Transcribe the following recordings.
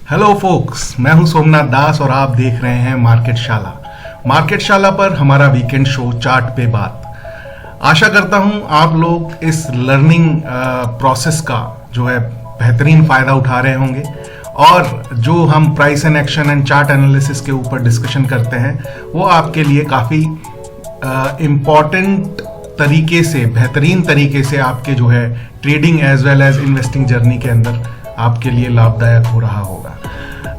Hello focus, मैं हूं सोमनाथ दास और आप देख रहे हैं मार्केटशाला। मार्केटशाला पर हमारा वीकेंड शो चार्ट पे बात। आशा करता हूं आप लोग इस लर्निंग प्रोसेस का जो है बेहतरीन फायदा उठा रहे होंगे और जो हम price and action and chart analysis के ऊपर डिस्कशन करते हैं वो आपके लिए काफ़ी इम्पॉर्टेंट तरीके से, बेहतरीन तरीके से आपके जो है trading as well as investing journey के अंदर आपके लिए लाभदायक हो रहा होगा।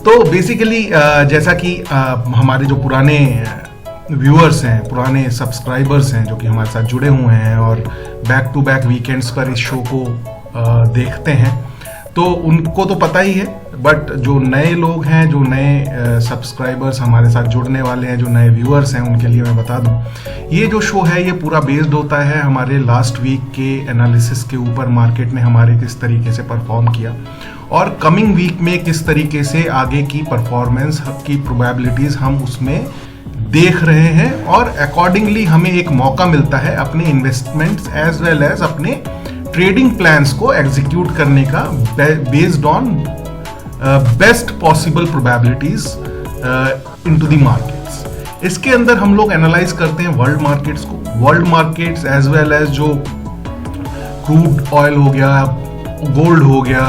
तो बेसिकली जैसा कि हमारे जो पुराने व्यूअर्स हैं, पुराने सब्सक्राइबर्स हैं जो कि हमारे साथ जुड़े हुए हैं और बैक टू बैक वीकेंड्स पर इस शो को देखते हैं, तो उनको तो पता ही है। बट जो नए लोग हैं, जो नए सब्सक्राइबर्स हमारे साथ जुड़ने वाले हैं, जो नए व्यूअर्स हैं, उनके लिए मैं बता दूं, ये जो शो है ये पूरा बेस्ड होता है हमारे लास्ट वीक के एनालिसिस के ऊपर। मार्केट ने हमारे किस तरीके से परफॉर्म किया और कमिंग वीक में किस तरीके से आगे की परफॉर्मेंस की प्रोबेबिलिटीज हम उसमें देख रहे हैं और अकॉर्डिंगली हमें एक मौका मिलता है अपने इन्वेस्टमेंट्स एज वेल एज अपने ट्रेडिंग प्लान्स को एग्जीक्यूट करने का based on best possible probabilities into the markets. इसके अंदर हम लोग एनालाइज करते हैं वर्ल्ड मार्केट्स को, world markets as well as जो क्रूड ऑयल हो गया, गोल्ड हो गया,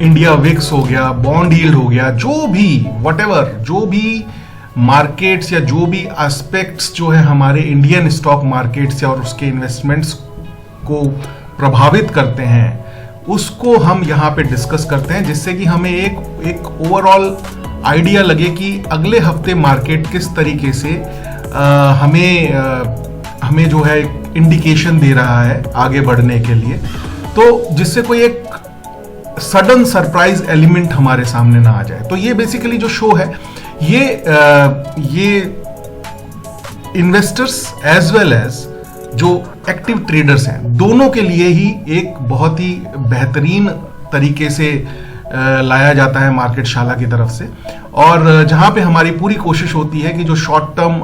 इंडिया विक्स हो गया, बॉन्ड यील्ड हो गया, जो भी व्हाटएवर, जो भी मार्केट्स या जो भी एस्पेक्ट्स जो है हमारे इंडियन स्टॉक मार्केट्स और उसके इन्वेस्टमेंट्स को प्रभावित करते हैं, उसको हम यहाँ पे डिस्कस करते हैं, जिससे कि हमें एक ओवरऑल आइडिया लगे कि अगले हफ्ते मार्केट किस तरीके से हमें जो है इंडिकेशन दे रहा है आगे बढ़ने के लिए, तो जिससे कोई एक सडन सरप्राइज एलिमेंट हमारे सामने ना आ जाए। तो ये बेसिकली जो शो है ये इन्वेस्टर्स एज वेल एज जो एक्टिव ट्रेडर्स हैं, दोनों के लिए ही एक बहुत ही बेहतरीन तरीके से लाया जाता है मार्केटशाला की तरफ से। और जहां पे हमारी पूरी कोशिश होती है कि जो शॉर्ट टर्म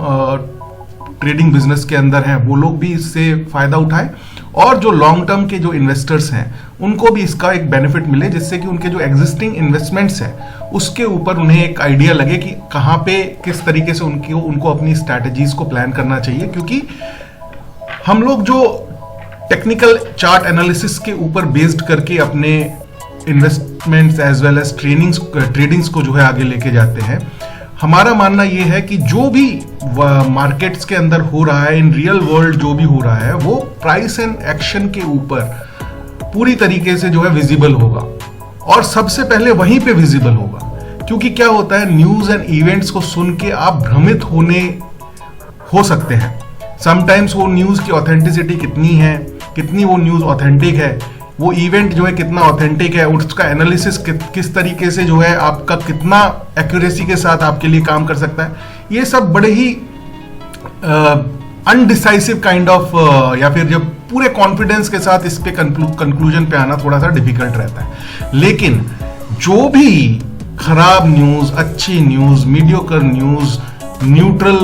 ट्रेडिंग बिजनेस के अंदर हैं वो लोग भी इससे फायदा उठाएं और जो लॉन्ग टर्म के जो इन्वेस्टर्स हैं उनको भी इसका एक बेनिफिट मिले, जिससे कि उनके जो एग्जिस्टिंग इन्वेस्टमेंट्स हैं उसके ऊपर उन्हें एक आइडिया लगे कि कहाँ पे किस तरीके से उनको अपनी स्ट्रैटेजीज को प्लान करना चाहिए। क्योंकि हम लोग जो टेक्निकल चार्ट एनालिसिस के ऊपर बेस्ड करके अपने investments as well as tradings को जो है आगे लेके जाते हैं, हमारा मानना यह है कि जो भी मार्केट्स के अंदर हो रहा है, इन रियल वर्ल्ड जो भी हो रहा है, वो प्राइस एंड एक्शन के ऊपर पूरी तरीके से जो है विजिबल होगा और सबसे पहले वहीं पे विजिबल होगा। क्योंकि क्या होता है, न्यूज एंड इवेंट्स को सुन के आप भ्रमित हो सकते हैं। समटाइम्स वो न्यूज की ऑथेंटिसिटी कितनी है, कितनी वो न्यूज ऑथेंटिक है, वो इवेंट जो है कितना ऑथेंटिक है, उसका एनालिसिस किस तरीके से जो है आपका कितना एक्यूरेसी के साथ आपके लिए काम कर सकता है, ये सब बड़े ही अनडिसाइसिव काइंड ऑफ या फिर जब पूरे कॉन्फिडेंस के साथ इस पे कंक्लूजन पे आना थोड़ा सा डिफिकल्ट रहता है। लेकिन जो भी खराब न्यूज, अच्छी news, mediocre news, neutral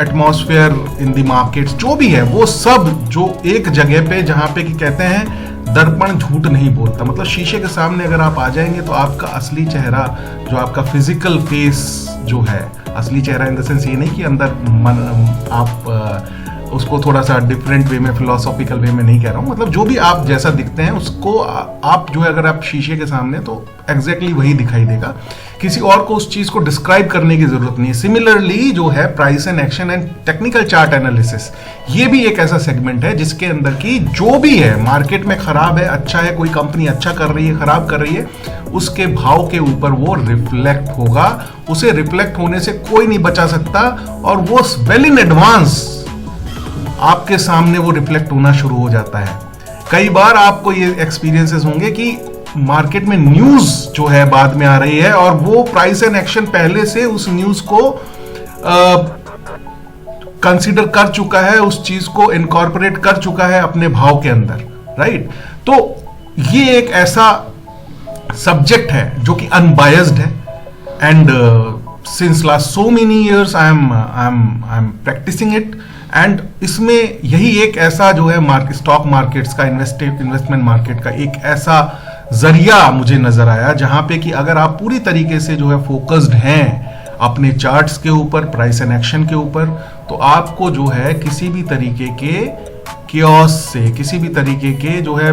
atmosphere in the markets, जो भी है वो सब जो एक जगह पे, जहां पे कि कहते हैं दर्पण झूठ नहीं बोलता, मतलब शीशे के सामने अगर आप आ जाएंगे तो आपका असली चेहरा, जो आपका फिजिकल फेस जो है, असली चेहरा इन द सेंस ये नहीं कि अंदर आप उसको थोड़ा सा डिफरेंट वे में, फिलोसॉफिकल वे में नहीं कह रहा हूँ, मतलब जो भी आप जैसा दिखते हैं उसको आप जो है अगर आप शीशे के सामने, तो एग्जैक्टली वही दिखाई देगा, किसी और को उस चीज को डिस्क्राइब करने की जरूरत नहीं है। सिमिलरली जो है price and action and technical chart analysis, ये भी एक ऐसा सेगमेंट है जिसके अंदर की जो भी है मार्केट में खराब है, अच्छा है, कोई कंपनी अच्छा कर रही है, खराब कर रही है, उसके भाव के ऊपर वो रिफ्लेक्ट होगा। उसे रिफ्लेक्ट होने से कोई नहीं बचा सकता और वो वेल इन एडवांस आपके सामने वो रिफ्लेक्ट होना शुरू हो जाता है। कई बार आपको ये एक्सपीरियंसेस होंगे कि मार्केट में न्यूज जो है बाद में आ रही है और वो प्राइस एंड एक्शन पहले से उस न्यूज को कंसीडर कर चुका है, उस चीज को इनकॉर्पोरेट कर चुका है अपने भाव के अंदर, राइट। तो ये एक ऐसा सब्जेक्ट है जो कि अनबायस्ड है and since last so many years I am practising it and इसमें यही एक ऐसा जो है स्टॉक मार्केट्स का, इन्वेस्टमेंट मार्केट का एक ऐसा जरिया मुझे नजर आया, जहां पे कि अगर आप पूरी तरीके से जो है फोकस्ड हैं अपने चार्ट्स के ऊपर, प्राइस एंड एक्शन के ऊपर, तो आपको जो है किसी भी तरीके के कियोस से, किसी भी तरीके के जो है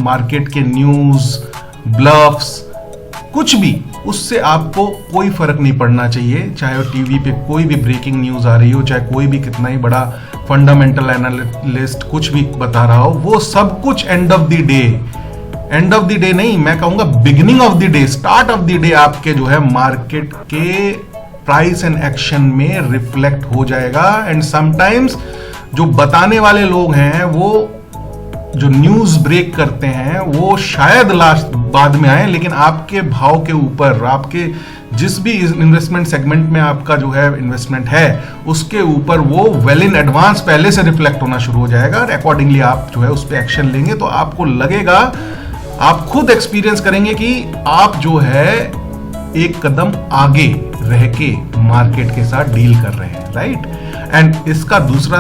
मार्केट के न्यूज, ब्लफ्स, कुछ भी, उससे आपको कोई फर्क नहीं पड़ना चाहिए। चाहे वो टीवी पे कोई भी ब्रेकिंग न्यूज आ रही हो, चाहे कोई भी कितना ही बड़ा फंडामेंटल एनालिस्ट कुछ भी बता रहा हो, वो सब कुछ एंड ऑफ द डे नहीं, मैं कहूंगा beginning of the day, start of the day आपके जो है मार्केट के प्राइस एंड एक्शन में रिफ्लेक्ट हो जाएगा। एंड समटाइम्स जो बताने वाले लोग हैं, वो जो न्यूज ब्रेक करते हैं, वो शायद लास्ट बाद में आए, लेकिन आपके भाव के ऊपर, आपके जिस भी इन्वेस्टमेंट सेगमेंट में आपका जो है इन्वेस्टमेंट है, उसके ऊपर वो वेल इन एडवांस पहले से रिफ्लेक्ट होना शुरू हो जाएगा। और अकॉर्डिंगली आप जो है उस पर एक्शन लेंगे तो आपको लगेगा, आप खुद एक्सपीरियंस करेंगे कि आप जो है एक कदम आगे रह के मार्केट के साथ डील कर रहे हैं, राइट। एंड इसका दूसरा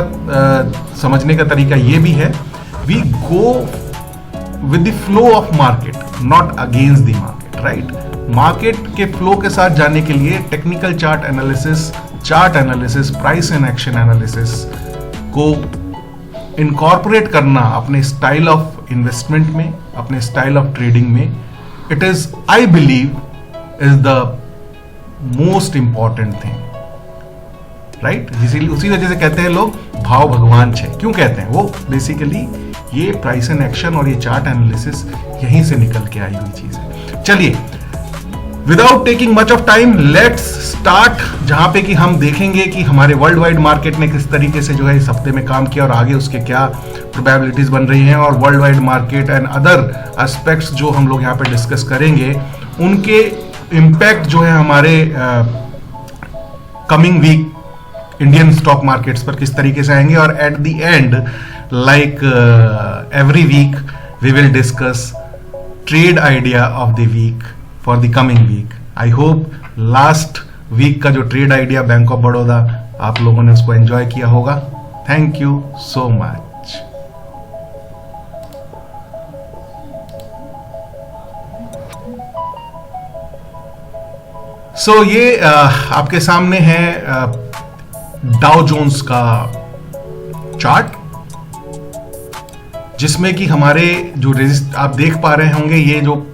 समझने का तरीका ये भी है, we go with the flow of market, not against the market, right. Market के फ्लो के साथ जाने के लिए technical chart analysis, price and action analysis को इनकॉर्पोरेट करना अपने स्टाइल ऑफ इन्वेस्टमेंट में, अपने स्टाइल ऑफ ट्रेडिंग में, it is, I believe, is the most important thing, right. इसीलिए उसी वजह से कहते हैं लोग भाव भगवान छे। क्यों कहते हैं? वो बेसिकली ये प्राइस एंड एक्शन और ये चार्ट एनालिसिस यहीं से निकल के आई हुई चीज है। चलिए, without taking much of time, let's start, जहां पे कि हम देखेंगे कि हमारे वर्ल्ड वाइड मार्केट ने किस तरीके से जो है इस हफ्ते में काम किया और आगे उसके क्या प्रोबेबिलिटीज बन रही हैं, और world wide market and other aspects जो हम लोग यहाँ पे डिस्कस करेंगे, उनके इम्पैक्ट जो है हमारे coming week Indian stock markets पर किस तरीके से आएंगे। और at the end, like every week, we will discuss trade idea of the week for the coming week. I hope last week का जो trade idea bank of Baroda, आप लोगों ने उसको एंजॉय किया होगा। Thank you so much. So ये आपके सामने है डाउ जोन्स का चार्ट, जिसमें कि हमारे जो आप देख पा रहे होंगे, ये जो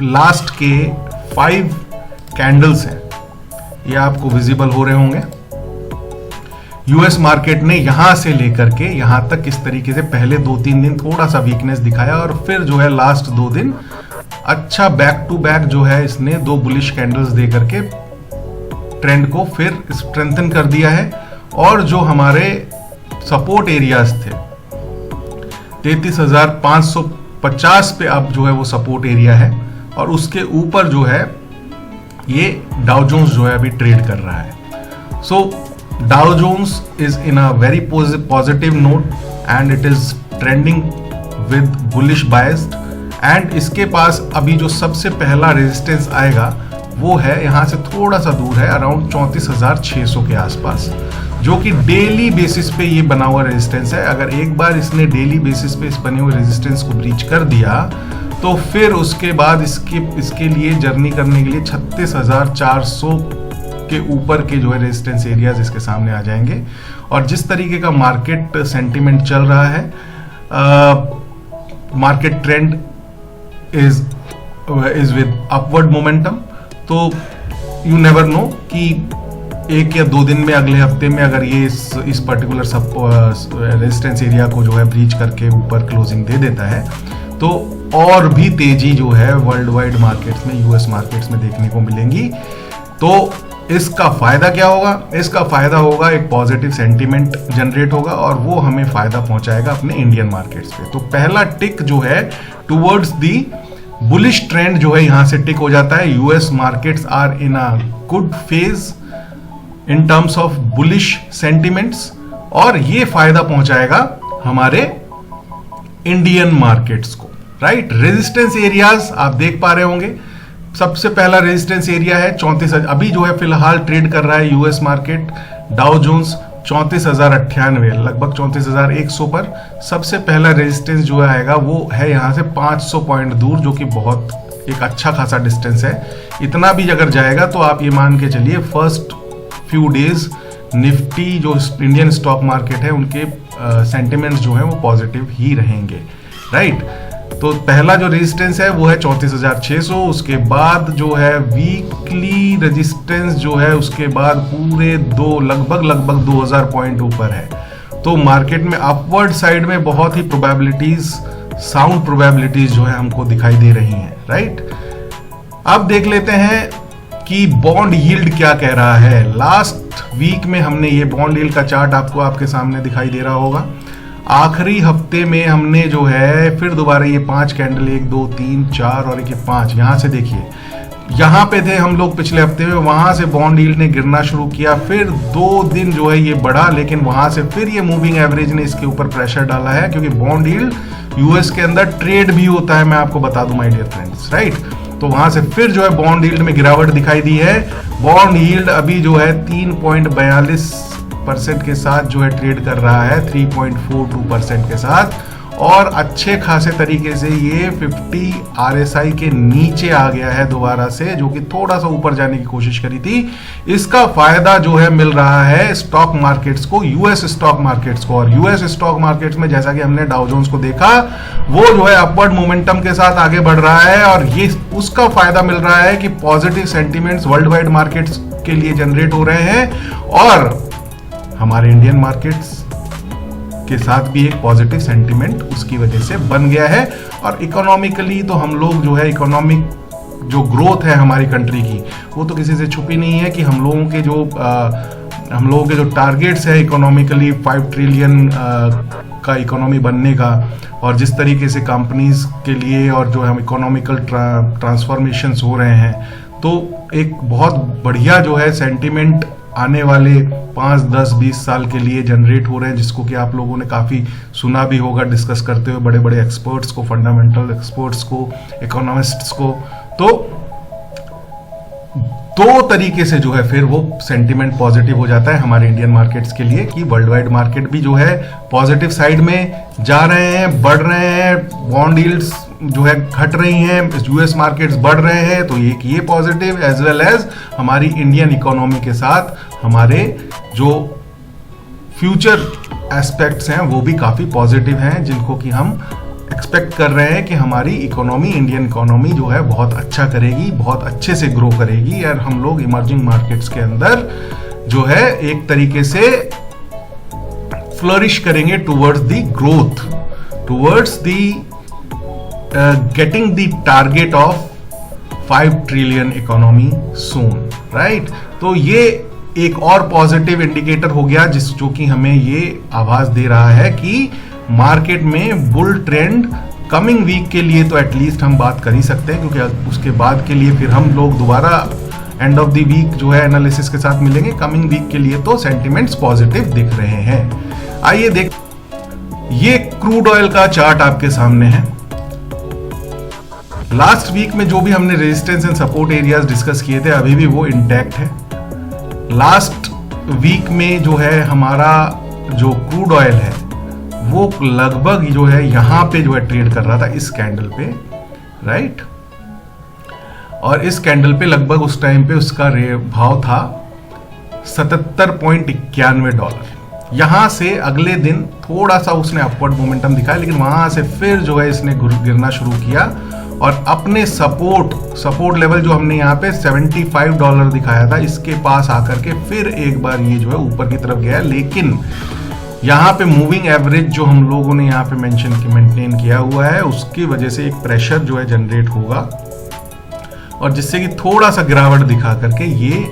लास्ट के 5 कैंडल्स हैं, ये आपको विजिबल हो रहे होंगे। यूएस मार्केट ने यहां से लेकर के यहां तक किस तरीके से पहले 2-3 दिन थोड़ा सा वीकनेस दिखाया, और फिर जो है लास्ट 2 दिन अच्छा बैक टू बैक जो है इसने 2 बुलिश कैंडल्स दे करके ट्रेंड को फिर स्ट्रेंथन कर दिया है। और जो हमारे सपोर्ट एरियाज थे 33,550 पे अब जो है वो सपोर्ट एरिया है, और उसके ऊपर जो है ये डाउ जोन्स जो है अभी ट्रेड कर रहा है। So Dow Jones is in a very positive note and it is trending with bullish biased. And इसके पास अभी जो सबसे पहला रेजिस्टेंस आएगा वो है यहां से थोड़ा सा दूर है, अराउंड 34,600 के आसपास, जो कि डेली बेसिस पे ये बना हुआ रेजिस्टेंस है। अगर एक बार इसने डेली बेसिस पे इस बने हुए रेजिस्टेंस को ब्रीच कर दिया, तो फिर उसके बाद इसके लिए जर्नी करने के लिए 36,400 के ऊपर के जो है रेजिस्टेंस एरियाज इसके सामने आ जाएंगे। और जिस तरीके का मार्केट सेंटिमेंट चल रहा है, market trend is with upward momentum, तो यू नेवर नो कि 1 या 2 दिन में, अगले हफ्ते में अगर ये इस पर्टिकुलर सब रेजिस्टेंस एरिया को जो है ब्रीच करके ऊपर क्लोजिंग दे देता है, तो और भी तेजी जो है वर्ल्ड वाइड मार्केट्स में, यूएस मार्केट्स में देखने को मिलेंगी। तो इसका फायदा क्या होगा? इसका फायदा होगा एक पॉजिटिव सेंटीमेंट जनरेट होगा, और वो हमें फायदा पहुंचाएगा अपने इंडियन मार्केट्स पे। तो पहला टिक जो है टुवर्ड्स दी बुलिश ट्रेंड जो है यहां से टिक हो जाता है। US markets are in a good phase in terms of bullish sentiments, और ये फायदा पहुंचाएगा हमारे इंडियन मार्केट्स को, राइट। रेजिस्टेंस एरियाज आप देख पा रहे होंगे, सबसे पहला रेजिस्टेंस एरिया है 34,000, अभी जो है फिलहाल ट्रेड कर रहा है यूएस मार्केट, डाउ जोन्स 34,098 लगभग 34,100 पर सबसे पहला रेजिस्टेंस जो आएगा वो है यहाँ से 500 पॉइंट दूर, जो कि बहुत एक अच्छा खासा डिस्टेंस है। इतना भी अगर जाएगा तो आप ये मान के चलिए फर्स्ट फ्यू डेज निफ्टी जो इंडियन स्टॉक मार्केट है उनके सेंटिमेंट्स जो है वो पॉजिटिव ही रहेंगे, राइट। तो पहला जो रेजिस्टेंस है वो है 34,600, उसके बाद जो है वीकली रेजिस्टेंस जो है उसके बाद पूरे लगभग 2,000 पॉइंट ऊपर है। तो मार्केट में अपवर्ड साइड में बहुत ही प्रोबेबिलिटीज, साउंड प्रोबेबिलिटीज जो है हमको दिखाई दे रही हैं, राइट। अब देख लेते हैं कि बॉन्ड यील्ड क्या कह रहा है। लास्ट वीक में हमने ये बॉन्ड यील्ड का चार्ट आपको आपके सामने दिखाई दे रहा होगा। आखिरी हफ्ते में हमने जो है फिर दोबारा ये 5 कैंडल 1 2 3 4 और ये 5, यहाँ से देखिए यहाँ पे थे हम लोग पिछले हफ्ते में, वहां से बॉन्ड यील्ड ने गिरना शुरू किया, फिर 2 दिन जो है ये बढ़ा, लेकिन वहां से फिर ये मूविंग एवरेज ने इसके ऊपर प्रेशर डाला है, क्योंकि बॉन्ड यील्ड यूएस के अंदर ट्रेड भी होता है, मैं आपको बता दूं माय डियर फ्रेंड्स, राइट। तो वहां से फिर जो है बॉन्ड यील्ड में गिरावट दिखाई दी है। बॉन्ड यील्ड अभी जो है 3.42% के साथ जो है ट्रेड कर रहा है, 3.42% के साथ, और अच्छे खासे तरीके से ये 50 RSI के नीचे आ गया है दोबारा से, जो कि थोड़ा सा ऊपर जाने की कोशिश करी थी। इसका फायदा जो है मिल रहा है स्टॉक मार्केट्स को, यूएस स्टॉक मार्केट्स को। और यूएस स्टॉक मार्केट्स में जैसा कि हमने डाउ जोन्स को देखा, वो जो है अपवर्ड मोमेंटम के साथ आगे बढ़ रहा है, और ये उसका फायदा मिल रहा है कि positive sentiments world wide markets के लिए जनरेट हो रहे हैं, और हमारे इंडियन मार्केट्स के साथ भी एक पॉजिटिव सेंटिमेंट उसकी वजह से बन गया है। और इकोनॉमिकली तो हम लोग जो है, इकोनॉमिक जो ग्रोथ है हमारी कंट्री की, वो तो किसी से छुपी नहीं है कि हम लोगों के जो टारगेट्स है इकोनॉमिकली 5 ट्रिलियन का इकोनॉमी बनने का, और जिस तरीके से कंपनीज के लिए और जो हम इकोनॉमिकल ट्रांसफॉर्मेशंस हो रहे हैं, तो एक बहुत बढ़िया जो है सेंटिमेंट आने वाले 5, 10, 20 साल के लिए जनरेट हो रहे हैं, जिसको कि आप लोगों ने काफ़ी सुना भी होगा डिस्कस करते हुए बड़े बड़े एक्सपर्ट्स को, फंडामेंटल एक्सपर्ट्स को, इकोनॉमिस्ट्स को। तो 2 तरीके से जो है फिर वो सेंटिमेंट पॉजिटिव हो जाता है हमारे इंडियन मार्केट्स के लिए, कि वर्ल्ड वाइड मार्केट भी जो है पॉजिटिव साइड में जा रहे हैं, बढ़ रहे हैं, बॉन्ड यील्ड्स जो है घट रही हैं, यूएस मार्केट्स बढ़ रहे हैं, तो ये पॉजिटिव, एज वेल एज हमारी इंडियन इकोनॉमी के साथ हमारे जो फ्यूचर एस्पेक्ट्स हैं वो भी काफ़ी पॉजिटिव हैं, जिनको कि हम एक्सपेक्ट कर रहे हैं कि हमारी इकोनॉमी, इंडियन इकोनॉमी जो है बहुत अच्छा करेगी, बहुत अच्छे से ग्रो करेगी, और हम लोग इमर्जिंग मार्केट्स के अंदर जो है एक तरीके से फ्लरिश करेंगे towards the growth, towards the getting the target of 5 trillion economy soon, right? तो ये एक और पॉजिटिव इंडिकेटर हो गया जो कि हमें ये आभास दे रहा है कि मार्केट में बुल ट्रेंड कमिंग वीक के लिए तो एटलीस्ट हम बात कर ही सकते हैं, क्योंकि उसके बाद के लिए फिर हम लोग दोबारा एंड ऑफ द वीक जो है एनालिसिस के साथ मिलेंगे। कमिंग वीक के लिए तो सेंटिमेंट्स पॉजिटिव दिख रहे हैं। आइए देख, ये क्रूड ऑयल का चार्ट आपके सामने है। लास्ट वीक में जो भी हमने resistance and support areas discuss किए थे, अभी भी वो इंटैक्ट है। लास्ट वीक में जो है हमारा जो क्रूड ऑयल है वो लगभग जो है यहाँ पे जो है ट्रेड कर रहा था, इस कैंडल पे, राइट। और इस कैंडल पे लगभग उस टाइम पे उसका भाव था $77.91। यहां से अगले दिन थोड़ा सा उसने अपवर्ड मोमेंटम दिखाया, लेकिन वहां से फिर जो है इसने गिरना शुरू किया, और अपने सपोर्ट लेवल जो हमने यहाँ पे $75 दिखाया था, इसके पास आकर के फिर एक बार ये जो है ऊपर की तरफ गया। लेकिन यहाँ पे मूविंग एवरेज जो हम लोगों ने यहाँ पे मेंटेन किया हुआ है, उसकी वजह से एक प्रेशर जो है जनरेट होगा, और जिससे कि थोड़ा सा गिरावट दिखा करके ये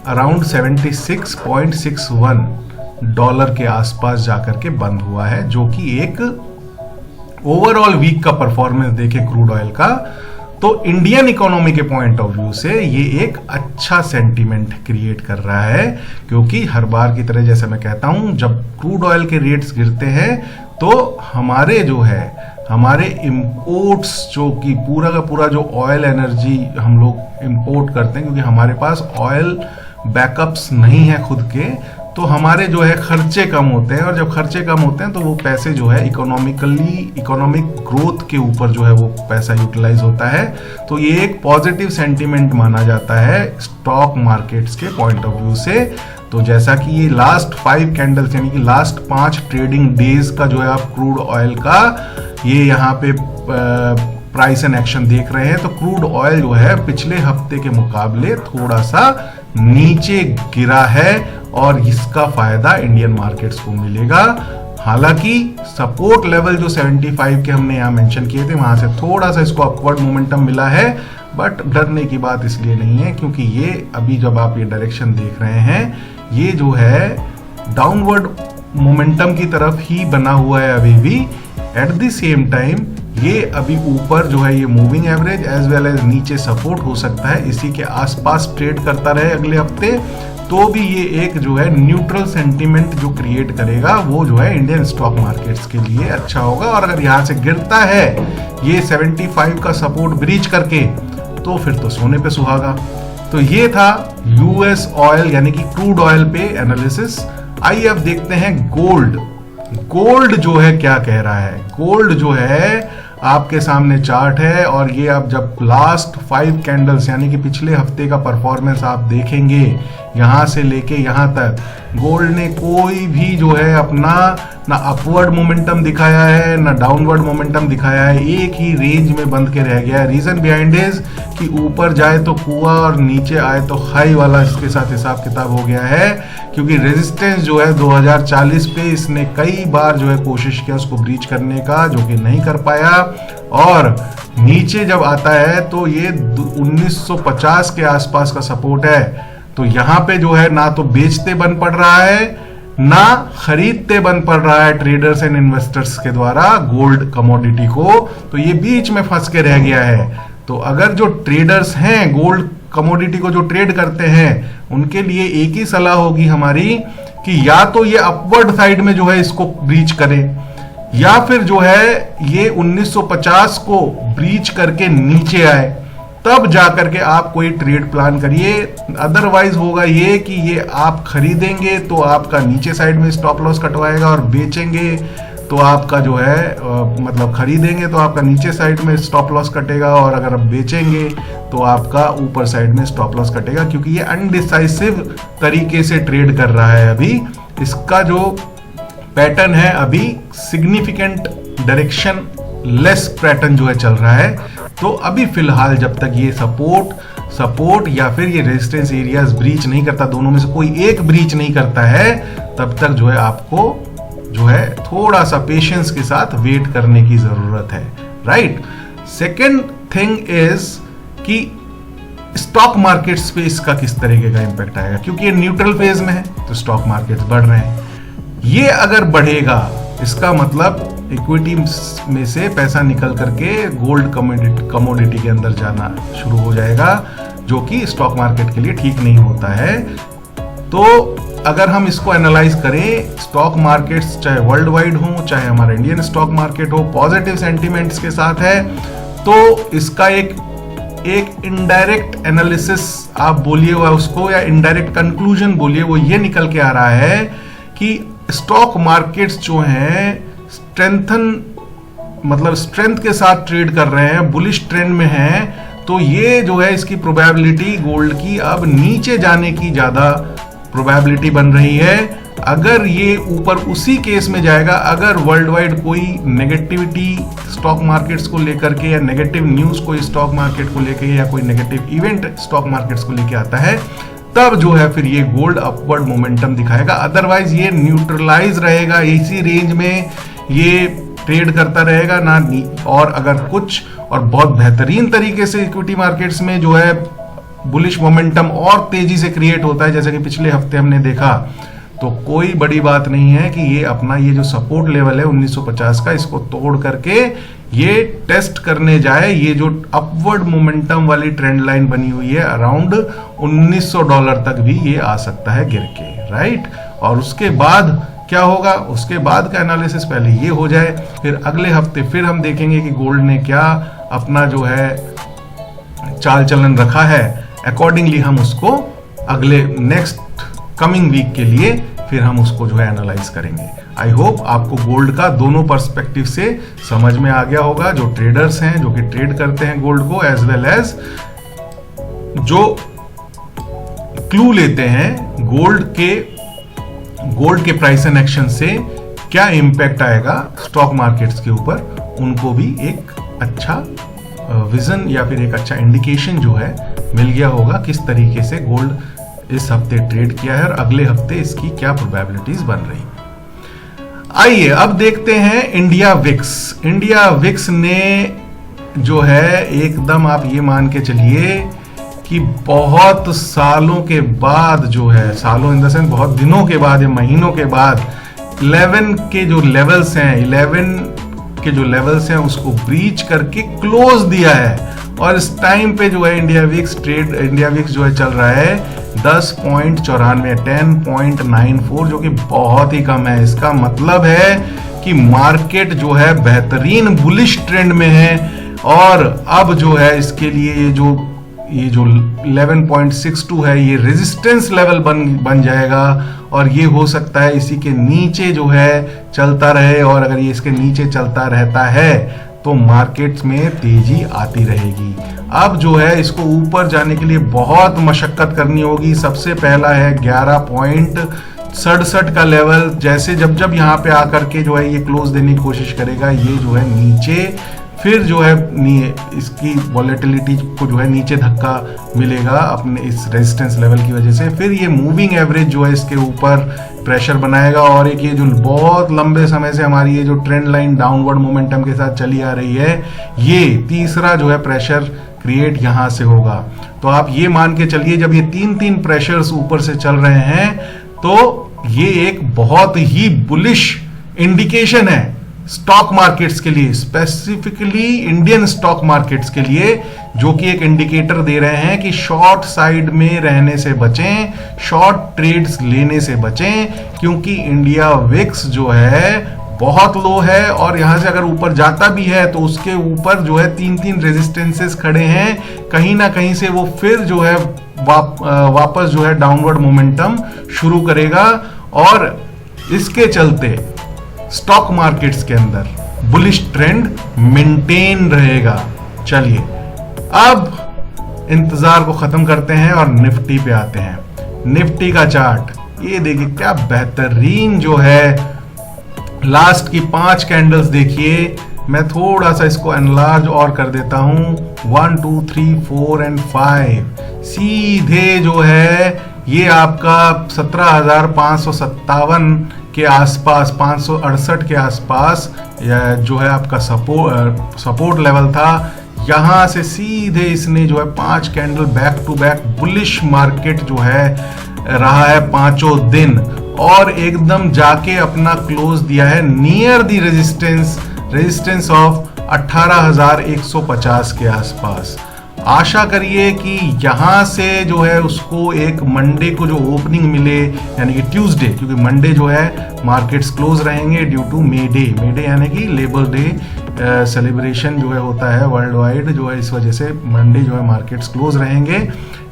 अराउंड $76.61 के आसपास जाकर के बंद हुआ है, जो कि एक ओवरऑल वीक का परफॉर्मेंस देखे क्रूड ऑयल का, तो इंडियन इकोनॉमी के पॉइंट ऑफ व्यू से ये एक अच्छा सेंटीमेंट क्रिएट कर रहा है। क्योंकि हर बार की तरह जैसे मैं कहता हूं, जब क्रूड ऑयल के रेट्स गिरते हैं तो हमारे जो है हमारे इंपोर्ट्स, जो कि पूरा का पूरा जो ऑयल एनर्जी हम लोग इंपोर्ट करते हैं, क्योंकि हमारे पास ऑयल बैकअप्स नहीं है खुद के, तो हमारे जो है खर्चे कम होते हैं, और जब खर्चे कम होते हैं तो वो पैसे जो है इकोनॉमिक ग्रोथ के ऊपर जो है वो पैसा यूटिलाइज होता है। तो ये एक पॉजिटिव सेंटीमेंट माना जाता है स्टॉक मार्केट्स के पॉइंट ऑफ व्यू से। तो जैसा कि ये लास्ट 5 कैंडल्स यानी कि लास्ट 5 ट्रेडिंग डेज का जो है आप क्रूड ऑयल का ये यहाँ पे प्राइस एंड एक्शन देख रहे हैं, तो क्रूड ऑयल जो है पिछले हफ्ते के मुकाबले थोड़ा सा नीचे गिरा है और इसका फायदा इंडियन मार्केट्स को मिलेगा। हालांकि सपोर्ट लेवल जो 75 के हमने यहाँ मेंशन किए थे वहां से थोड़ा सा इसको अपवर्ड मोमेंटम मिला है, बट डरने की बात इसलिए नहीं है क्योंकि ये अभी जब आप ये डायरेक्शन देख रहे हैं ये जो है डाउनवर्ड मोमेंटम की तरफ ही बना हुआ है अभी भी। एट द सेम टाइम ये अभी ऊपर जो है ये moving average as well as नीचे सपोर्ट हो सकता है, इसी के आसपास ट्रेड करता रहे अगले हफ्ते, तो भी ये एक जो है न्यूट्रल सेंटीमेंट जो क्रिएट करेगा वो जो है इंडियन स्टॉक मार्केट्स के लिए अच्छा होगा। और अगर यहाँ से गिरता है ये 75 का सपोर्ट ब्रीच करके तो फिर तो सोने पे सुहागा। तो ये था यूएस ऑयल यानी कि क्रूड ऑयल पे एनालिसिस। आइए अब देखते हैं गोल्ड जो है क्या कह रहा है। गोल्ड जो है आपके सामने चार्ट है और ये अब जब लास्ट 5 कैंडल्स यानी कि पिछले हफ्ते का परफॉर्मेंस आप देखेंगे यहां से लेके यहां तक, गोल्ड ने कोई भी जो है अपना ना अपवर्ड मोमेंटम दिखाया है ना डाउनवर्ड मोमेंटम दिखाया है, एक ही रेंज में बंद के रह गया है। रीजन बिहाइंड इज कि ऊपर जाए तो कुआ और नीचे आए तो हाई वाला इसके साथ हिसाब किताब हो गया है, क्योंकि रेजिस्टेंस जो है 2040 पे इसने कई बार जो है कोशिश किया उसको ब्रीच करने का, जो कि नहीं कर पाया, और नीचे जब आता है तो ये 1950 के आसपास का सपोर्ट है। तो यहाँ पे जो है ना तो बेचते बन पड़ रहा है ना खरीदते बन पड़ रहा है ट्रेडर्स एंड इन्वेस्टर्स के द्वारा गोल्ड कमोडिटी को, तो ये बीच में फंस के रह गया है। तो अगर जो ट्रेडर्स हैं गोल्ड कमोडिटी को जो ट्रेड करते हैं उनके लिए एक ही सलाह होगी हमारी कि या तो ये अपवर्ड साइड में जो है इसको ब्रीच करें या फिर जो है ये 1950 को ब्रीच करके नीचे आए, तब जाकर के आप कोई ट्रेड प्लान करिए। अदरवाइज होगा ये कि ये आप खरीदेंगे तो आपका नीचे साइड में स्टॉप लॉस कटवाएगा और बेचेंगे तो आपका जो है मतलब खरीदेंगे तो आपका नीचे साइड में स्टॉप लॉस कटेगा, और अगर आप बेचेंगे तो आपका ऊपर साइड में स्टॉप लॉस कटेगा, क्योंकि ये अनडिसाइसिव तरीके से ट्रेड कर रहा है। अभी इसका जो पैटर्न है अभी सिग्निफिकेंट डायरेक्शन लेस पैटर्न जो है चल रहा है। तो अभी फिलहाल जब तक ये सपोर्ट या फिर ये रेजिस्टेंस एरियाज ब्रीच नहीं करता, दोनों में से कोई एक ब्रीच नहीं करता है, तब तक जो है आपको जो है थोड़ा सा पेशेंस के साथ वेट करने की जरूरत है, राइट। सेकेंड थिंग इज कि स्टॉक मार्केट्स पे इसका किस तरीके का इंपैक्ट आएगा, क्योंकि ये न्यूट्रल फेज में है तो स्टॉक मार्केट्स बढ़ रहे हैं। ये अगर बढ़ेगा इसका मतलब इक्विटी में से पैसा निकल करके गोल्ड कमोडिटी के अंदर जाना शुरू हो जाएगा, जो कि स्टॉक मार्केट के लिए ठीक नहीं होता है। तो अगर हम इसको एनालाइज करें, स्टॉक मार्केट्स चाहे वर्ल्ड वाइड हो चाहे हमारा इंडियन स्टॉक मार्केट हो पॉजिटिव सेंटीमेंट्स के साथ है, तो इसका एक इनडायरेक्ट एनालिसिस आप बोलिए उसको या इनडायरेक्ट कंक्लूजन बोलिए, वो ये निकल के आ रहा है कि स्टॉक मार्केट्स जो हैं स्ट्रेंथ के साथ ट्रेड कर रहे हैं, बुलिश ट्रेंड में हैं, तो ये जो है इसकी प्रोबेबिलिटी गोल्ड की अब नीचे जाने की ज्यादा प्रोबेबिलिटी बन रही है। अगर ये ऊपर उसी केस में जाएगा, अगर वर्ल्ड वाइड कोई नेगेटिविटी स्टॉक मार्केट्स को लेकर के या नेगेटिव न्यूज कोई स्टॉक मार्केट को लेकर या कोई नेगेटिव इवेंट स्टॉक मार्केट्स को लेकर आता है, तब जो है फिर ये गोल्ड अपवर्ड मोमेंटम दिखाएगा। अदरवाइज ये न्यूट्रलाइज रहेगा, इसी रेंज में ये ट्रेड करता रहेगा ना। और अगर कुछ और बहुत बेहतरीन तरीके से इक्विटी मार्केट्स में जो है बुलिश मोमेंटम और तेजी से क्रिएट होता है, जैसे कि पिछले हफ्ते हमने देखा, तो कोई बड़ी बात नहीं है कि ये अपना ये जो सपोर्ट लेवल है 1950 का, इसको तोड़ करके ये टेस्ट करने जाए। ये जो अपवर्ड मोमेंटम वाली ट्रेंड लाइन बनी हुई है अराउंड $1900 तक भी ये आ सकता है गिर के, राइट। और उसके बाद क्या होगा, उसके बाद का एनालिसिस पहले ये हो जाए, फिर अगले हफ्ते फिर हम देखेंगे कि गोल्ड ने क्या अपना जो है चाल चलन रखा है, अकॉर्डिंगली हम उसको अगले नेक्स्ट कमिंग वीक के लिए फिर हम उसको जो है एनालाइज करेंगे। आई होप आपको गोल्ड का दोनों पर्सपेक्टिव से समझ में आ गया होगा, जो ट्रेडर्स हैं जो कि ट्रेड करते हैं गोल्ड को, एज वेल एज जो क्लू लेते हैं गोल्ड के प्राइस एंड एक्शन से क्या इंपैक्ट आएगा स्टॉक मार्केट्स के ऊपर, उनको भी एक अच्छा विजन या फिर एक अच्छा इंडिकेशन जो है मिल गया होगा किस तरीके से गोल्ड इस हफ्ते ट्रेड किया है और अगले हफ्ते इसकी क्या प्रोबेबिलिटीज बन रही। आइए अब देखते हैं इंडिया विक्स ने जो है एकदम आप ये मान के चलिए कि बहुत सालों के बाद जो है, सालों इन द सेंस बहुत दिनों के बाद या महीनों के बाद 11 के जो लेवल्स हैं उसको ब्रीच करके क्लोज दिया है। और इस टाइम पे जो है इंडिया विक्स जो है चल रहा है 10.94 जो कि बहुत ही कम है। इसका मतलब है कि मार्केट जो है बेहतरीन बुलिश ट्रेंड में है और अब जो है इसके लिए ये जो 11.62 है ये रेजिस्टेंस लेवल बन जाएगा और ये हो सकता है इसी के नीचे जो है चलता रहे। और अगर ये इसके नीचे चलता रहता है तो मार्केट्स में तेजी आती रहेगी। अब जो है इसको ऊपर जाने के लिए बहुत मशक्कत करनी होगी। सबसे पहला है 11.67 का लेवल। जैसे जब यहाँ पे आकर के जो है ये क्लोज देने की कोशिश करेगा, ये जो है नीचे फिर जो है इसकी वॉलेटिलिटी को जो है नीचे धक्का मिलेगा अपने इस रेजिस्टेंस लेवल की वजह से। फिर ये मूविंग एवरेज जो है इसके ऊपर प्रेशर बनाएगा और एक ये जो बहुत लंबे समय से हमारी ये जो ट्रेंड लाइन डाउनवर्ड मोमेंटम के साथ चली आ रही है, ये तीसरा जो है प्रेशर क्रिएट यहां से होगा। तो आप ये मान के चलिए जब ये तीन प्रेशर्स ऊपर से चल रहे हैं तो ये एक बहुत ही बुलिश इंडिकेशन है स्टॉक मार्केट्स के लिए, स्पेसिफिकली इंडियन स्टॉक मार्केट्स के लिए, जो कि एक इंडिकेटर दे रहे हैं कि शॉर्ट साइड में रहने से बचें, शॉर्ट ट्रेड्स लेने से बचें, क्योंकि इंडिया विक्स जो है बहुत लो है और यहां से अगर ऊपर जाता भी है तो उसके ऊपर जो है तीन रेजिस्टेंसेस खड़े हैं। कहीं ना कहीं से वो फिर जो है वापस जो है डाउनवर्ड मोमेंटम शुरू करेगा और इसके चलते स्टॉक मार्केट्स के अंदर बुलिश ट्रेंड मेंटेन रहेगा। चलिए अब इंतजार को खत्म करते हैं और निफ्टी पे आते हैं। निफ्टी का चार्ट ये देखिए क्या बेहतरीन जो है, लास्ट की 5 कैंडल्स देखिए। मैं थोड़ा सा इसको एनलार्ज और कर देता हूं, 1 2 3 4 एंड 5 सीधे जो है ये आपका 17,557 के आसपास, 568 के आसपास जो है आपका सपोर्ट लेवल था। यहां से सीधे इसने जो है 5 candle back to back bullish market जो है रहा है 5 दिन और एकदम जाके अपना क्लोज दिया है नियर दी रेजिस्टेंस ऑफ 18,150 के आसपास। आशा करिए कि यहाँ से जो है उसको एक मंडे को जो ओपनिंग मिले, यानी कि ट्यूसडे, क्योंकि मंडे जो है मार्केट्स क्लोज रहेंगे ड्यू टू मे डे यानी कि लेबर डे सेलिब्रेशन जो है होता है वर्ल्ड वाइड, जो है इस वजह से मंडे जो है मार्केट्स क्लोज रहेंगे।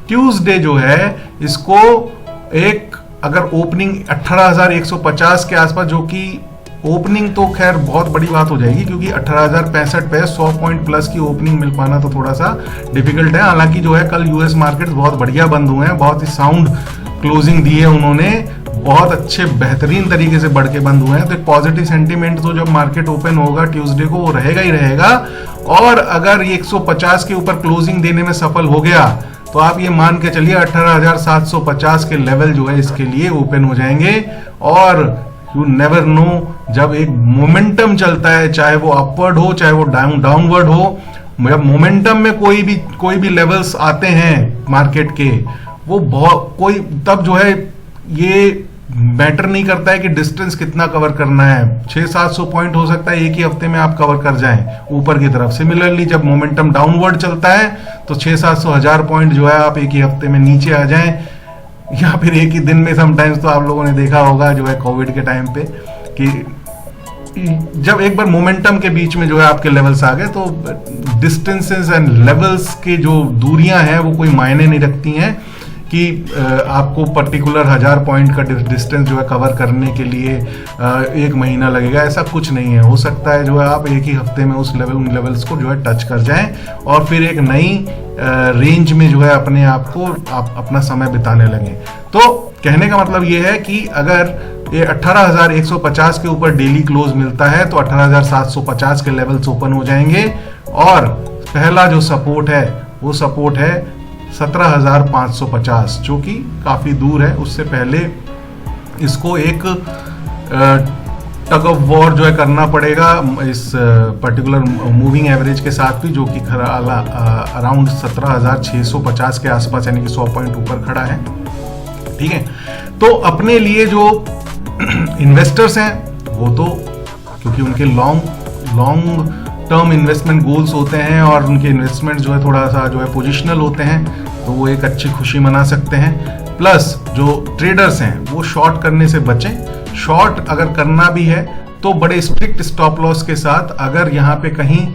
ट्यूसडे जो है इसको एक अगर ओपनिंग 18,150 के आसपास, जो कि ओपनिंग तो खैर बहुत बड़ी बात हो जाएगी क्योंकि 18,065 पे 100 पॉइंट प्लस की ओपनिंग मिल पाना तो थोड़ा सा डिफिकल्ट है। हालांकि जो है कल यूएस मार्केट्स बहुत बढ़िया बंद हुए हैं, बहुत ही साउंड क्लोजिंग दी है उन्होंने, बहुत अच्छे बेहतरीन तरीके से बढ़ के बंद हुए हैं। तो एक पॉजिटिव सेंटीमेंट तो जब मार्केट ओपन होगा ट्यूसडे को वो रहेगा ही रहेगा। और अगर ये 150 के ऊपर क्लोजिंग देने में सफल हो गया तो आप ये मान के चलिए 18,750 के लेवल जो है इसके लिए ओपन हो जाएंगे। और यू नेवर नो, जब एक मोमेंटम चलता है, चाहे वो अपवर्ड हो चाहे वो डाउनवर्ड हो, जब मोमेंटम में कोई भी लेवल्स आते हैं मार्केट के, वो बहुत तब जो है ये मैटर नहीं करता है कि डिस्टेंस कितना कवर करना है। 600-700 पॉइंट हो सकता है एक ही हफ्ते में आप कवर कर जाएं ऊपर की तरफ। सिमिलरली जब मोमेंटम डाउनवर्ड चलता है तो 600-700 पॉइंट जो है आप एक ही हफ्ते में नीचे आ जाएं, या फिर एक ही दिन में। समटाइम्स तो आप लोगों ने देखा होगा जो है कोविड के टाइम पे कि जब एक बार मोमेंटम के बीच में जो है आपके लेवल्स आ गए तो डिस्टेंसेस एंड लेवल्स के जो दूरियां हैं वो कोई मायने नहीं रखती हैं कि आपको पर्टिकुलर 1000 पॉइंट का डिस्टेंस जो है कवर करने के लिए 1 महीना लगेगा, ऐसा कुछ नहीं है। हो सकता है जो है आप एक ही हफ्ते में उन लेवल्स को जो है टच कर जाएं और फिर एक नई रेंज में जो है अपने आप को अपना समय बिताने लगे। तो कहने का मतलब ये है कि अगर ये 18,150 के ऊपर डेली क्लोज मिलता है तो 18,750 के लेवल्स ओपन हो जाएंगे और पहला जो सपोर्ट है वो सपोर्ट है 17,550 जो कि काफी दूर है। उससे पहले इसको एक टग ऑफ वॉर जो है करना पड़ेगा इस पर्टिकुलर मूविंग एवरेज के साथ भी, जो कि अराउंड 17,650 के आसपास यानी कि 100 पॉइंट ऊपर खड़ा है। ठीक है, तो अपने लिए जो इन्वेस्टर्स हैं वो तो क्योंकि उनके लॉन्ग टर्म इन्वेस्टमेंट गोल्स होते हैं और उनके इन्वेस्टमेंट जो है थोड़ा सा जो है पोजिशनल होते हैं, तो वो एक अच्छी खुशी मना सकते हैं। प्लस जो ट्रेडर्स हैं वो शॉर्ट करने से बचें। शॉर्ट अगर करना भी है तो बड़े स्ट्रिक्ट स्टॉप लॉस के साथ, अगर यहाँ पे कहीं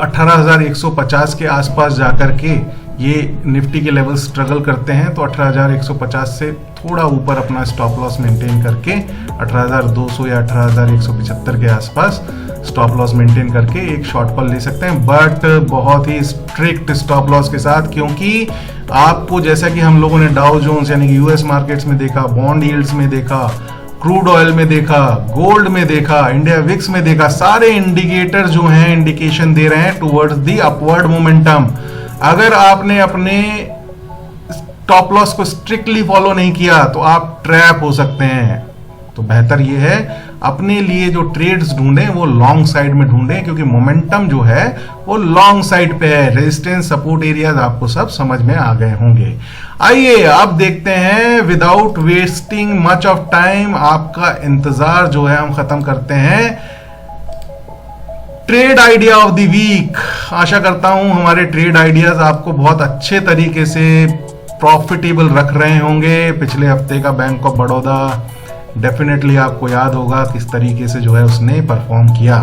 18,150 के आसपास जाकर के ये निफ्टी के लेवल स्ट्रगल करते हैं तो 18,150 से थोड़ा ऊपर अपना स्टॉप लॉस मेंटेन करके 18,200 या 18,175 के आसपास स्टॉप लॉस मेंटेन करके एक शॉर्ट कॉल ले सकते हैं, बट बहुत ही स्ट्रिक्ट स्टॉप लॉस के साथ। क्योंकि आपको जैसा कि हम लोगों ने डाउ जोन्स यानी कि यूएस मार्केट्स में देखा, बॉन्ड यील्ड्स में देखा, क्रूड ऑयल में देखा, गोल्ड में देखा, इंडिया विक्स में देखा, सारे इंडिकेटर जो हैं इंडिकेशन दे रहे हैं टुवर्ड्स द अपवर्ड मोमेंटम। अगर आपने अपने स्टॉप लॉस को स्ट्रिक्टली फॉलो नहीं किया तो आप ट्रैप हो सकते हैं। तो बेहतर ये है अपने लिए जो ट्रेड्स ढूंढें वो लॉन्ग साइड में ढूंढें, क्योंकि मोमेंटम जो है वो लॉन्ग साइड पे है। रेजिस्टेंस सपोर्ट एरियाज आपको सब समझ में आ गए होंगे। आइए अब देखते हैं, without wasting much of time, आपका इंतजार जो है हम खत्म करते हैं trade idea of the week. आशा करता हूं हमारे ट्रेड आइडियाज आपको बहुत अच्छे तरीके से प्रॉफिटेबल रख रहे होंगे। पिछले हफ्ते का बैंक ऑफ बड़ौदा डेफिनेटली आपको याद होगा किस तरीके से जो है उसने परफॉर्म किया।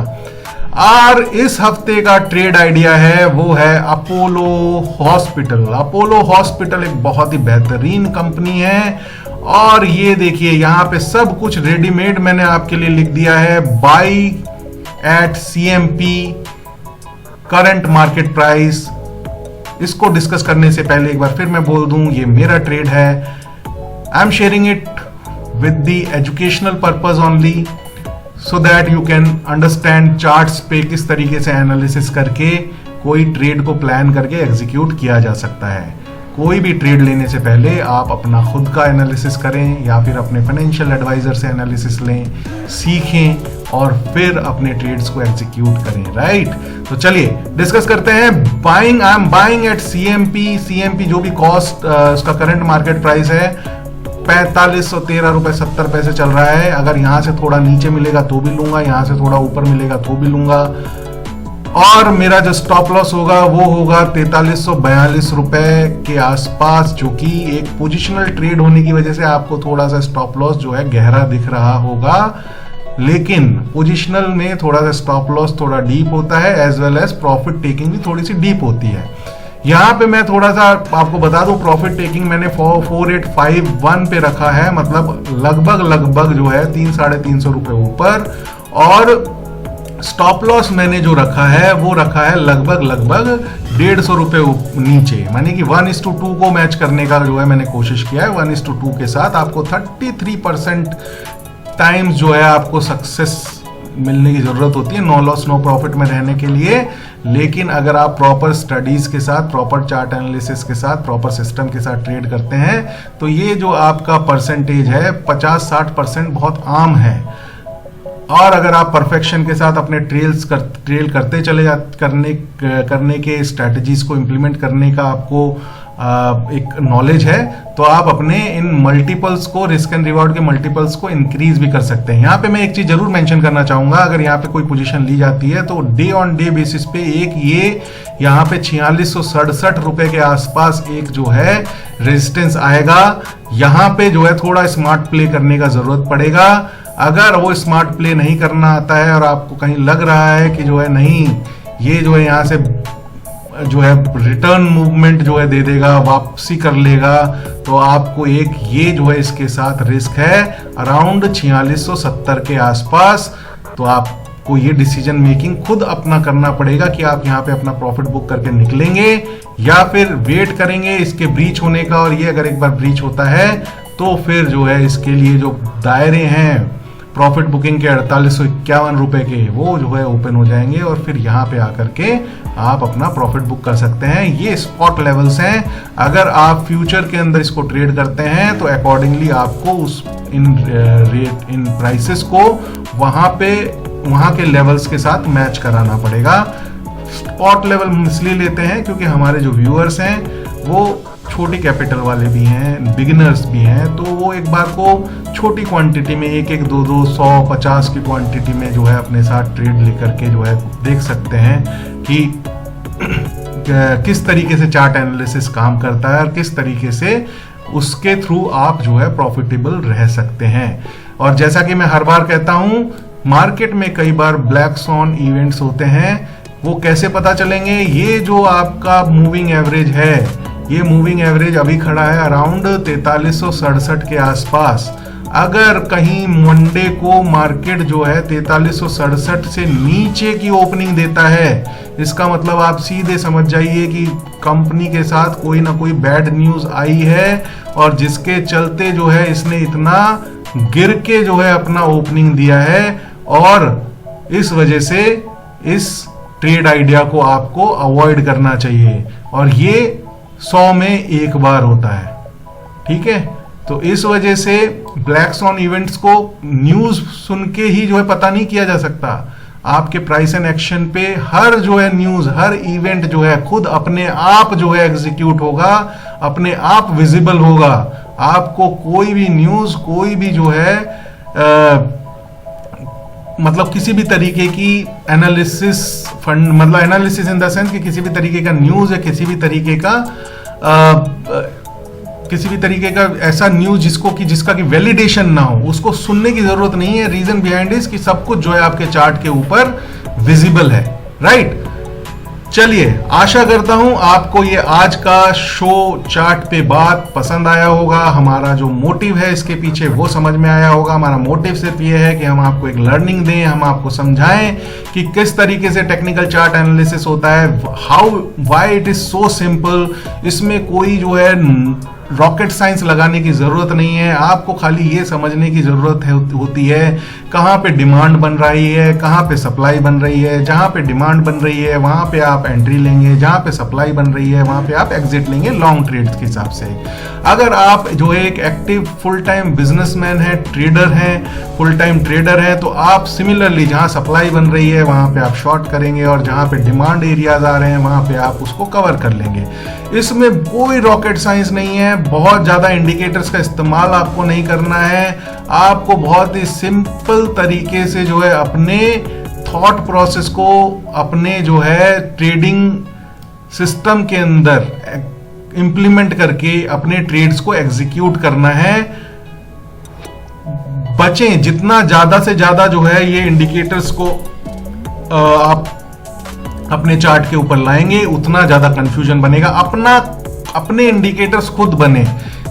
और इस हफ्ते का ट्रेड आइडिया है वो है अपोलो हॉस्पिटल। अपोलो हॉस्पिटल एक बहुत ही बेहतरीन कंपनी है और ये देखिए यहाँ पे सब कुछ रेडीमेड मैंने आपके लिए लिख दिया है। By at CMP current market price. इसको डिस्कस करने से पहले एक बार फिर मैं बोल दूं, ये मेरा ट्रेड है। I am sharing it with the educational purpose only so that you can understand charts पे किस तरीके से एनालिसिस करके कोई ट्रेड को प्लान करके एग्जीक्यूट किया जा सकता है। कोई भी ट्रेड लेने से पहले आप अपना खुद का एनालिसिस करें या फिर अपने फाइनेंशियल एडवाइजर से एनालिसिस लें, सीखें और फिर अपने ट्रेड्स को एग्जीक्यूट करें। राइट, तो चलिए डिस्कस करते हैं। Buying, I am buying eight CMP जो भी कॉस्ट उसका करंट मार्केट प्राइस है 4513 रुपए 70 पैसे चल रहा है। अगर यहां से थोड़ा नीचे मिलेगा तो भी लूंगा, यहां से थोड़ा ऊपर मिलेगा तो भी लूंगा। और मेरा जो स्टॉप लॉस होगा वो होगा 4342 रुपए के आसपास, जो कि एक पोजिशनल ट्रेड होने की वजह से आपको थोड़ा सा स्टॉप लॉस जो है गहरा दिख रहा होगा, लेकिन पोजिशनल में थोड़ा सा स्टॉप लॉस थोड़ा डीप होता है, as well as profit taking भी थोड़ी सी डीप होती है। यहाँ पे मैं थोड़ा सा आपको बता दूं, प्रॉफिट टेकिंग मैंने 4851 पे रखा है, मतलब लगभग जो है 300-350 रुपए ऊपर, और स्टॉप लॉस मैंने जो रखा है वो रखा है लगभग 150 रुपए नीचे, माने कि 1:2 को मैच करने का जो है मैंने कोशिश किया है। 1:2 के साथ आपको 33% टाइम्स जो है आपको सक्सेस मिलने की जरूरत होती है नो लॉस नो प्रॉफिट में रहने के लिए। लेकिन अगर आप प्रॉपर स्टडीज के साथ, प्रॉपर चार्ट एनालिसिस के साथ, प्रॉपर सिस्टम के साथ ट्रेड करते हैं तो ये जो आपका परसेंटेज है 50-60% बहुत आम है। और अगर आप परफेक्शन के साथ अपने ट्रेल करते चले करने के स्ट्रैटेजीज को इम्प्लीमेंट करने का आपको एक नॉलेज है, तो आप अपने इन मल्टीपल्स को, रिस्क एंड रिवॉर्ड के मल्टीपल्स को इंक्रीज भी कर सकते हैं। यहाँ पे मैं एक चीज जरूर मेंशन करना चाहूंगा, अगर यहाँ पे कोई पोजीशन ली जाती है तो डे ऑन डे बेसिस पे एक ये यहाँ पे 4667 रुपए के आसपास एक जो है रेजिस्टेंस आएगा। यहाँ पे जो है थोड़ा स्मार्ट प्ले करने का जरूरत पड़ेगा। अगर वो स्मार्ट प्ले नहीं करना आता है और आपको कहीं लग रहा है कि जो है नहीं, ये जो है यहाँ से जो है रिटर्न मूवमेंट जो है दे देगा, वापसी कर लेगा, तो आपको एक ये जो है इसके साथ रिस्क है अराउंड 4670 के आसपास। तो आपको ये डिसीजन मेकिंग खुद अपना करना पड़ेगा कि आप यहाँ पे अपना प्रॉफिट बुक करके निकलेंगे या फिर वेट करेंगे इसके ब्रीच होने का। और ये अगर एक बार ब्रीच होता है तो फिर जो है इसके लिए जो दायरे हैं प्रॉफिट बुकिंग के 4851 रुपए के, वो जो है ओपन हो जाएंगे और फिर यहाँ पे आकर के आप अपना प्रॉफिट बुक कर सकते हैं। ये स्पॉट लेवल्स हैं। अगर आप फ्यूचर के अंदर इसको ट्रेड करते हैं तो अकॉर्डिंगली आपको उस इन प्राइसेस को वहाँ के लेवल्स के साथ मैच कराना पड़ेगा। स्पॉट लेवल हम इसलिए लेते हैं क्योंकि हमारे जो व्यूअर्स हैं वो छोटी कैपिटल वाले भी हैं, बिगिनर्स भी हैं, तो वो एक बार को छोटी क्वांटिटी में 1-1, 2-2, 100, 50 की क्वांटिटी में जो है अपने साथ ट्रेड लेकर के जो है देख सकते हैं कि किस तरीके से चार्ट एनालिसिस काम करता है और किस तरीके से उसके थ्रू आप जो है प्रॉफिटेबल रह सकते हैं। और जैसा कि मैं हर बार कहता हूं, मार्केट में कई बार ब्लैक स्वॉन इवेंट्स होते हैं। वो कैसे पता चलेंगे? ये जो आपका मूविंग एवरेज है, ये मूविंग एवरेज अभी खड़ा है अराउंड 4367 के आसपास। अगर कहीं मंडे को मार्केट जो है 4367 से नीचे की ओपनिंग देता है, इसका मतलब आप सीधे समझ जाइए कि कंपनी के साथ कोई ना कोई बैड न्यूज आई है और जिसके चलते जो है इसने इतना गिर के जो है अपना ओपनिंग दिया है। और इस वजह से इस ट्रेड आइडिया को आपको अवॉइड करना चाहिए और ये 100 में एक बार होता है। ठीक है, तो इस वजह से ब्लैक स्वॉन इवेंट्स को न्यूज सुन के ही जो है पता नहीं किया जा सकता। आपके प्राइस एंड एक्शन पे हर जो है न्यूज, हर इवेंट जो है खुद अपने आप जो है एग्जीक्यूट होगा, अपने आप विजिबल होगा। आपको कोई भी न्यूज, कोई भी जो है मतलब किसी भी तरीके की एनालिसिस मतलब एनालिसिस इन द सेंस कि किसी भी तरीके का न्यूज या किसी भी तरीके का ऐसा न्यूज जिसका कि वैलिडेशन ना हो, उसको सुनने की जरूरत नहीं है। रीजन बिहाइंड इज कि सब कुछ जो है आपके चार्ट के ऊपर विजिबल है, राइट। चलिए, आशा करता हूं आपको ये आज का शो चार्ट पे बात पसंद आया होगा। हमारा जो मोटिव है इसके पीछे वो समझ में आया होगा। हमारा मोटिव सिर्फ ये है कि हम आपको एक लर्निंग दें, हम आपको समझाएं कि किस तरीके से टेक्निकल चार्ट एनालिसिस होता है, why it is so simple. इसमें कोई जो है रॉकेट साइंस लगाने की जरूरत नहीं है। आपको खाली ये समझने की जरूरत होती है कहाँ पे डिमांड बन रही है, कहाँ पे सप्लाई बन रही है। जहाँ पे डिमांड बन रही है वहाँ पे आप एंट्री लेंगे, जहाँ पे सप्लाई बन रही है वहाँ पे आप एग्जिट लेंगे लॉन्ग ट्रेड्स के हिसाब से। अगर आप जो है एक एक्टिव फुल टाइम बिजनेसमैन है, ट्रेडर है, फुल टाइम ट्रेडर है, तो आप सिमिलरली जहाँ सप्लाई बन रही है वहाँ पे आप शॉर्ट करेंगे और जहाँ पे डिमांड एरियाज आ रहे हैं वहाँ पे आप उसको कवर कर लेंगे। इसमें कोई रॉकेट साइंस नहीं है, बहुत ज्यादा इंडिकेटर्स का इस्तेमाल आपको नहीं करना है। आपको बहुत ही सिंपल तरीके से जो है अपने थॉट प्रोसेस को अपने जो है ट्रेडिंग सिस्टम के अंदर इंप्लीमेंट करके अपने ट्रेड्स को एग्जीक्यूट करना है। बचें, जितना ज्यादा से ज्यादा जो है ये इंडिकेटर्स को आप अपने चार्ट के ऊपर लाएंगे उतना ज्यादा कंफ्यूजन बनेगा। अपने इंडिकेटर्स खुद बने।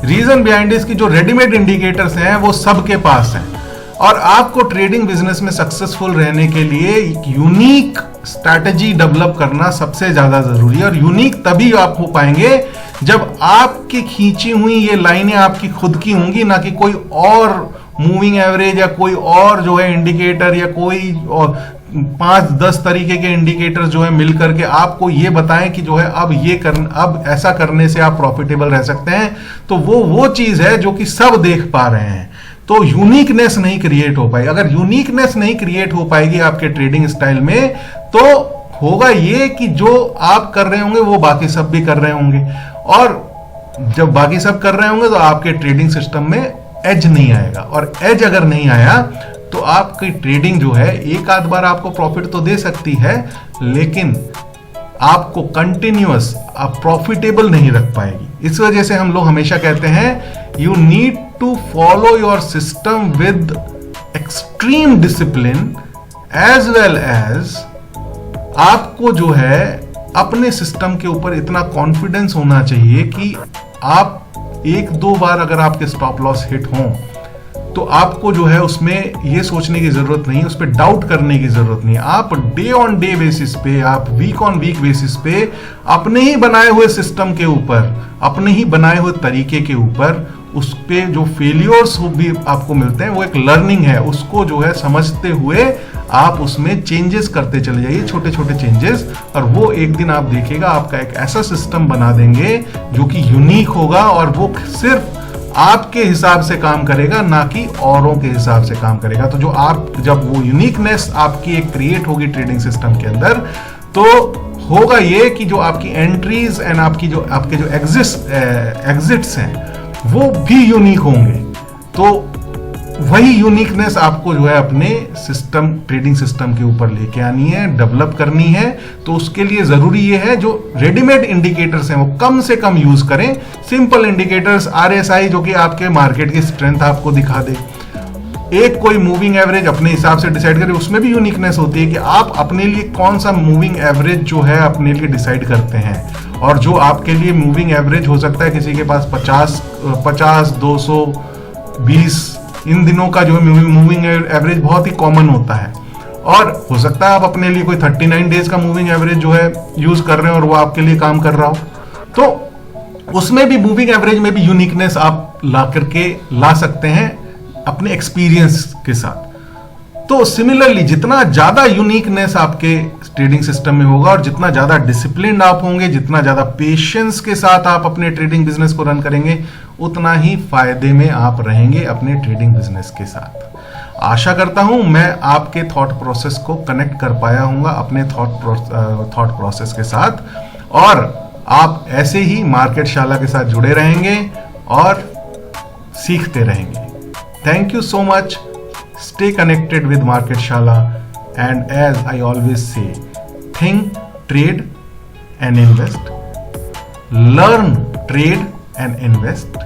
रीजन बिहाइंड इसकी जो रेडीमेड इंडिकेटर्स हैं वो सबके पास हैं और आपको ट्रेडिंग बिजनेस में सक्सेसफुल रहने के लिए एक यूनिक स्ट्रैटेजी डेवलप करना सबसे ज्यादा जरूरी है। और यूनिक तभी आप हो पाएंगे जब आपकी खींची हुई ये लाइनें आपकी खुद की होंगी, ना कि कोई और मूविंग एवरेज या कोई और जो है इंडिकेटर या कोई और 5-10 तरीके के इंडिकेटर्स जो है मिल करके आपको ये बताएं कि जो है अब ऐसा करने से आप प्रॉफिटेबल रह सकते हैं। तो वो चीज है जो कि सब देख पा रहे हैं। तो यूनिकनेस नहीं क्रिएट हो पाएगी। अगर यूनिकनेस नहीं क्रिएट हो पाएगी आपके ट्रेडिंग स्टाइल में, तो होगा ये कि जो आप कर रहे होंगे वो बाकी सब भी कर रहे होंगे, और जब बाकी सब कर रहे होंगे तो आपके ट्रेडिंग सिस्टम में एज नहीं आएगा। और एज अगर नहीं आया तो आपकी ट्रेडिंग जो है एक आध बार आपको प्रॉफिट तो दे सकती है, लेकिन आपको कंटिन्यूअस आप प्रॉफिटेबल नहीं रख पाएगी। इस वजह से हम लोग हमेशा कहते हैं you need to follow your system with extreme discipline as well as आपको जो है अपने सिस्टम के ऊपर इतना कॉन्फिडेंस होना चाहिए कि आप एक दो बार अगर आपके स्टॉप लॉस हिट हों तो आपको जो है उसमें ये सोचने की जरूरत नहीं, उस पर डाउट करने की जरूरत नहीं। आप डे ऑन डे बेसिस पे, आप वीक ऑन वीक बेसिस पे अपने ही बनाए हुए सिस्टम के ऊपर, अपने ही बनाए हुए तरीके के ऊपर उस पे जो फेलियर्स भी आपको मिलते हैं वो एक लर्निंग है, उसको जो है समझते हुए आप उसमें चेंजेस करते चले जाइए, छोटे छोटे चेंजेस, और वो एक दिन आप देखिएगा आपका एक ऐसा सिस्टम बना देंगे जो कि यूनिक होगा और वो सिर्फ आपके हिसाब से काम करेगा, ना कि औरों के हिसाब से काम करेगा। तो जो आप जब वो यूनिकनेस आपकी एक क्रिएट होगी ट्रेडिंग सिस्टम के अंदर, तो होगा ये कि जो आपकी एंट्रीज एंड आपके जो एग्जिट्स हैं वो भी यूनिक होंगे। तो वही यूनिकनेस आपको जो है अपने सिस्टम, ट्रेडिंग सिस्टम के ऊपर लेके आनी है, डेवलप करनी है। तो उसके लिए जरूरी ये है जो रेडीमेड इंडिकेटर्स हैं वो कम से कम यूज करें। सिंपल इंडिकेटर्स, RSI जो कि आपके मार्केट की स्ट्रेंथ आपको दिखा दे, एक कोई मूविंग एवरेज अपने हिसाब से डिसाइड करें, उसमें भी यूनिकनेस होती है कि आप अपने लिए कौन सा मूविंग एवरेज जो है अपने लिए डिसाइड करते हैं। और जो आपके लिए मूविंग एवरेज हो सकता है किसी के पास 50, 200, 20, इन दिनों का जो मूविंग एवरेज बहुत ही कॉमन होता है। और हो सकता है आप अपने लिए कोई 39 डेज का मूविंग एवरेज जो है यूज कर रहे हैं और वो आपके लिए काम कर रहा हो, तो उसमें भी मूविंग एवरेज में भी यूनिकनेस आप ला करके ला सकते हैं अपने एक्सपीरियंस के साथ। तो सिमिलरली जितना ज्यादा यूनिकनेस आपके ट्रेडिंग सिस्टम में होगा और जितना ज्यादा डिसिप्लिन आप होंगे, जितना ज्यादा पेशेंस के साथ आप अपने ट्रेडिंग बिजनेस को रन करेंगे, उतना ही फायदे में आप रहेंगे अपने ट्रेडिंग बिजनेस के साथ। आशा करता हूं मैं आपके थॉट प्रोसेस को कनेक्ट कर पाया हूंगा अपने थॉट प्रोसेस के साथ, और आप ऐसे ही मार्केट शाला के साथ जुड़े रहेंगे और सीखते रहेंगे। Thank you so much. Stay connected with Market Shala, and as I always say, think, trade and invest. Learn, trade and invest,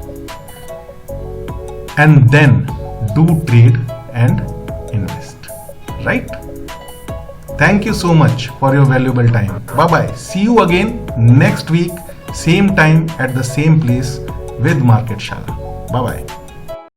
and then do trade and invest. Right? Thank you so much for your valuable time. Bye bye. See you again next week, same time at the same place with Market Shala. Bye bye.